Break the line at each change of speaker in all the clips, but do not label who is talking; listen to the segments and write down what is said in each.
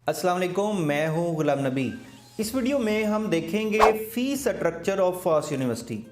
अस्सलाम वालेकुम, मैं हूं गुलाम नबी। इस वीडियो में हम देखेंगे fees structure of fast university.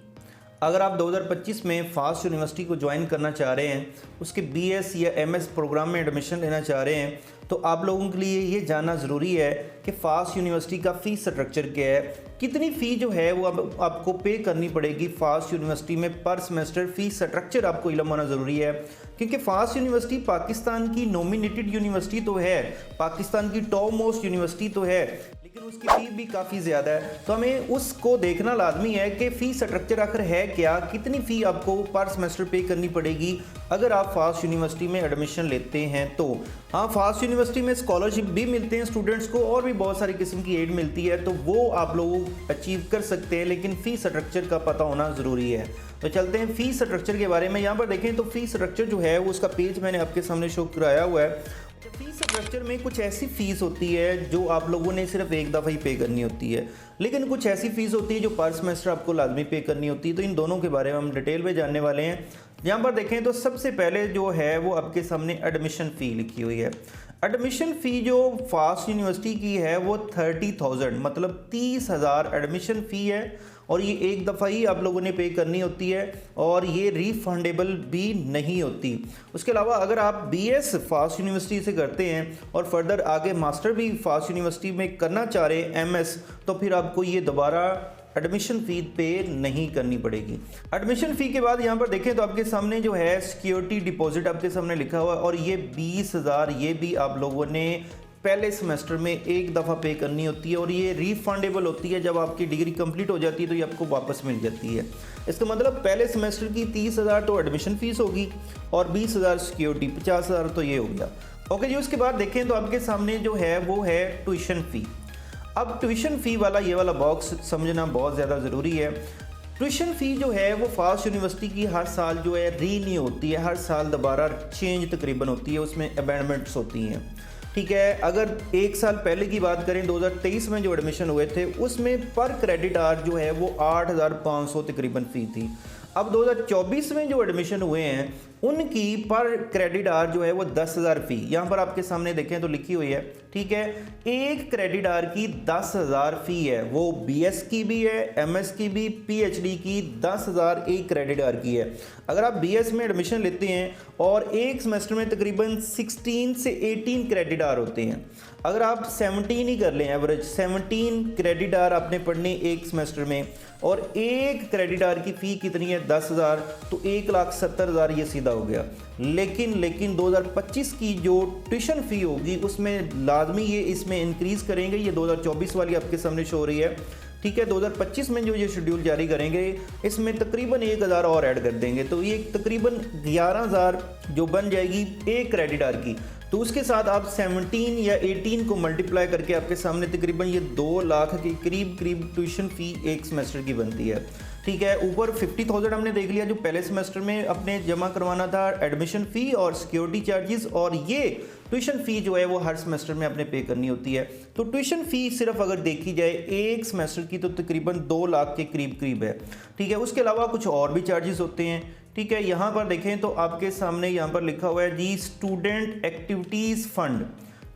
अगर आप 2025 में फास्ट यूनिवर्सिटी को ज्वाइन करना चाह रहे हैं, उसके बीएस या एमएस प्रोग्राम में एडमिशन लेना चाह रहे हैं, तो आप लोगों के लिए ये जानना ज़रूरी है कि फ़ास्ट यूनिवर्सिटी का फ़ीस स्ट्रक्चर क्या है, कितनी फ़ी जो है वो अब आपको पे करनी पड़ेगी फ़ास्ट यूनिवर्सिटी में पर सेमेस्टर। फ़ीस स्ट्रक्चर आपको इल्म होना ज़रूरी है, क्योंकि फ़ास्ट यूनिवर्सिटी पाकिस्तान की नॉमिनेटेड यूनिवर्सिटी तो है, पाकिस्तान की टॉप मोस्ट यूनिवर्सिटी तो है, लेकिन उसकी फ़ी भी काफ़ी ज़्यादा है। तो हमें उसको देखना लाजमी है कि फ़ीस स्ट्रक्चर आखिर है क्या, कितनी फ़ी आपको पर सेमेस्टर पे करनी पड़ेगी अगर आप फास्ट यूनिवर्सिटी में एडमिशन लेते हैं। तो हाँ, फास्ट यूनिवर्सिटी में स्कॉलरशिप भी मिलते हैं स्टूडेंट्स को, और भी बहुत सारी किस्म की एड मिलती है, तो वो आप लोग अचीव कर सकते हैं, लेकिन फ़ीस स्ट्रक्चर का पता होना ज़रूरी है। तो चलते हैं फ़ीस स्ट्रक्चर के बारे में। यहाँ पर देखें तो फ़ीस स्ट्रक्चर जो है वो उसका पेज मैंने आपके सामने शो कराया हुआ है। फ़ीस स्ट्रक्चर में कुछ ऐसी फ़ीस होती है जो आप लोगों ने सिर्फ एक दफ़ा ही पे करनी होती है, लेकिन कुछ ऐसी फ़ीस होती है जो पर सेमेस्टर आपको लाजमी पे करनी होती है। तो इन दोनों के बारे में हम डिटेल में जानने वाले हैं। यहाँ पर देखें तो सबसे पहले जो है वो आपके सामने एडमिशन फ़ी लिखी हुई है। एडमिशन फ़ी जो फास्ट यूनिवर्सिटी की है वो 30,000 मतलब 30,000 एडमिशन फ़ी है, और ये एक दफ़ा ही आप लोगों ने पे करनी होती है, और ये रिफंडेबल भी नहीं होती। उसके अलावा अगर आप बीएस फास्ट यूनिवर्सिटी से करते हैं और फर्दर आगे मास्टर भी फास्ट यूनिवर्सिटी में करना चाह रहे हैं एमएस, तो फिर आपको ये दोबारा एडमिशन फ़ी पे नहीं करनी पड़ेगी। एडमिशन फ़ी के बाद यहाँ पर देखें तो आपके सामने जो है सिक्योरिटी डिपॉजिट आपके सामने लिखा हुआ है, और ये 20,000 ये भी आप लोगों ने पहले सेमेस्टर में एक दफ़ा पे करनी होती है, और ये रिफंडेबल होती है। जब आपकी डिग्री कंप्लीट हो जाती है तो ये आपको वापस मिल जाती है। इसका मतलब पहले सेमेस्टर की 30,000 तो एडमिशन फ़ीस होगी और 20,000 सिक्योरिटी, 50,000 तो ये हो गया। ओके जी, उसके बाद देखें तो आपके सामने जो है वो है ट्यूशन फ़ी। अब ट्यूशन फ़ी वाला ये वाला बॉक्स समझना बहुत ज़्यादा ज़रूरी है। ट्यूशन फ़ी जो है वो फास्ट यूनिवर्सिटी की हर साल जो है रीन्यू होती है, हर साल दोबारा चेंज तकरीबन होती है, उसमें अमेंडमेंट्स होती हैं। ठीक है, अगर एक साल पहले की बात करें 2023 में जो एडमिशन हुए थे उसमें पर क्रेडिट आवर जो है वो 8,500 तकरीबन फ़ी थी। अब 2024 में जो एडमिशन हुए हैं उनकी पर क्रेडिट आवर जो है वो 10,000 फ़ी यहाँ पर आपके सामने देखें तो लिखी हुई है। ठीक है, एक क्रेडिट आवर की 10,000 फ़ी है, वो बीएस की भी है, एमएस की भी, पीएचडी की 10,000 एक क्रेडिट आवर की है। अगर आप बीएस में एडमिशन लेते हैं और एक सेमेस्टर में तकरीबन 16 से 18 क्रेडिट आवर होते हैं, अगर आप 17 ही कर लें एवरेज, 17 क्रेडिट आवर आपने पढ़ने एक सेमेस्टर में, और एक क्रेडिट आवर की फ़ी कितनी है 10,000, तो 1,70,000 ये सीधा हो गया। लेकिन 2025 की जो ट्यूशन फ़ी होगी उसमें लाजमी ये इसमें इंक्रीज़ करेंगे। ये 2024 वाली आपके सामने शो हो रही है। ठीक है, 2025 में जो ये शेड्यूल जारी करेंगे इसमें तकरीबन 1,000 और ऐड कर देंगे, तो ये तकरीबन 11,000 जो बन जाएगी एक क्रेडिट आवर की। तो उसके साथ आप 17 या 18 को मल्टीप्लाई करके आपके सामने तकरीबन ये 2 लाख के करीब ट्यूशन फ़ी एक सेमेस्टर की बनती है। ठीक है, ऊपर 50,000 हमने देख लिया जो पहले सेमेस्टर में अपने जमा करवाना था, एडमिशन फ़ी और सिक्योरिटी चार्जेस, और ये ट्यूशन फ़ी जो है वो हर सेमेस्टर में अपने पे करनी होती है। तो ट्यूशन फ़ी सिर्फ अगर देखी जाए एक सेमेस्टर की तो तकरीबन 2 लाख के करीब है। ठीक है, उसके अलावा कुछ और भी चार्जेस होते हैं। ठीक है, यहाँ पर देखें तो आपके सामने यहाँ पर लिखा हुआ है जी स्टूडेंट एक्टिविटीज़ फंड।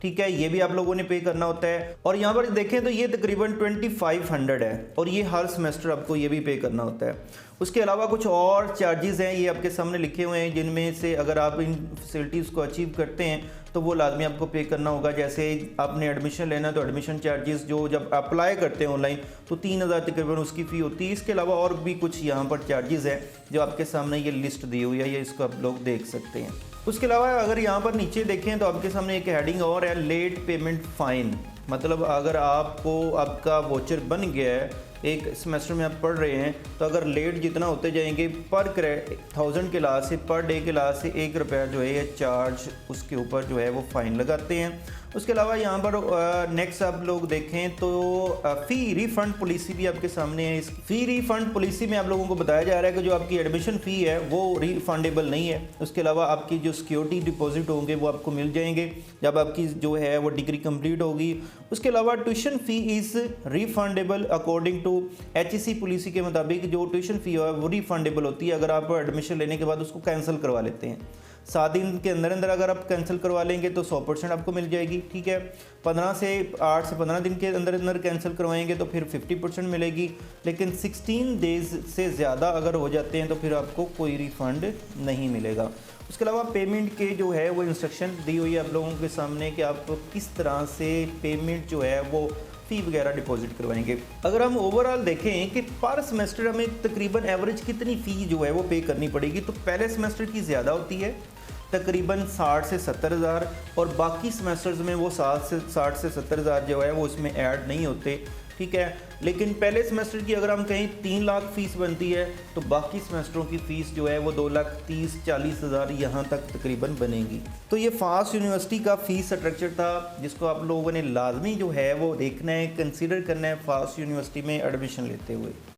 ठीक है, ये भी आप लोगों ने पे करना होता है, और यहाँ पर देखें तो ये तकरीबन 2500 है, और ये हर सेमेस्टर आपको ये भी पे करना होता है। उसके अलावा कुछ और चार्जेस हैं, ये आपके सामने लिखे हुए हैं, जिनमें से अगर आप इन फैसिलिटीज़ को अचीव करते हैं तो वो लाजमी आपको पे करना होगा। जैसे आपने एडमिशन लेना तो एडमिशन चार्जेस जो जब अप्लाई करते हैं ऑनलाइन तो 3,000 तकरीबन उसकी फ़ी होती है। इसके अलावा और भी कुछ यहाँ पर चार्जेस हैं जो आपके सामने ये लिस्ट दी हुई है, ये इसको आप लोग देख सकते हैं। उसके अलावा अगर यहाँ पर नीचे देखें तो आपके सामने एक हेडिंग और है, लेट पेमेंट फ़ाइन। मतलब अगर आपको आपका वोचर बन गया है, एक सेमेस्टर में आप पढ़ रहे हैं, तो अगर लेट जितना होते जाएंगे पर 1,000 के लास्ट से, पर डे के लास्ट से 1 रुपया जो है ये चार्ज उसके ऊपर जो है वो फ़ाइन लगाते हैं। उसके अलावा यहाँ पर नेक्स्ट आप लोग देखें तो फ़ी रिफ़ंड पॉलिसी भी आपके सामने है। इस फ़ी रिफ़ंड पॉलिसी में आप लोगों को बताया जा रहा है कि जो आपकी एडमिशन फ़ी है वो रिफंडेबल नहीं है। उसके अलावा आपकी जो सिक्योरिटी डिपॉजिट होंगे वो आपको मिल जाएंगे जब आपकी जो है वो डिग्री कंप्लीट होगी। उसके अलावा tuition fee is refundable according to HEC policy के मुताबिक जो ट्यूशन फ़ी है वो रिफंडेबल होती है अगर आप एडमिशन लेने के बाद उसको कैंसिल करवा लेते हैं। 7 दिन के अंदर अंदर अगर आप कैंसिल करवा लेंगे तो 100% आपको मिल जाएगी, ठीक है। 8 से 15 दिन के अंदर अंदर कैंसिल करवाएंगे तो फिर 50% मिलेगी, लेकिन 16 डेज़ से ज़्यादा अगर हो जाते हैं तो फिर आपको कोई रिफ़ंड नहीं मिलेगा। उसके अलावा पेमेंट के जो है वो इंस्ट्रक्शन दी हुई है आप लोगों के सामने कि आप किस तरह से पेमेंट जो है वो फ़ी वगैरह डिपॉजिट करवाएंगे। अगर हम ओवरऑल देखें कि पर सेमेस्टर हमें तकरीबन एवरेज कितनी फ़ी जो है वो पे करनी पड़ेगी, तो पहले सेमेस्टर की ज़्यादा होती है, तकरीबन 60 से 70 हज़ार, और बाकी सेमेस्टर्स में वो 60 से 70 हज़ार जो है वो इसमें ऐड नहीं होते, ठीक है। लेकिन पहले सेमेस्टर की अगर हम कहीं 3 लाख फ़ीस बनती है तो बाकी सेमेस्टरों की फ़ीस जो है वो 2,30,40 हज़ार यहाँ तक तकरीबन बनेगी। तो ये फास्ट यूनिवर्सिटी का फ़ीस स्ट्रक्चर था जिसको आप लोगों ने लाजमी जो है वो देखना है, कंसीडर करना है फास्ट यूनिवर्सिटी में एडमिशन लेते हुए।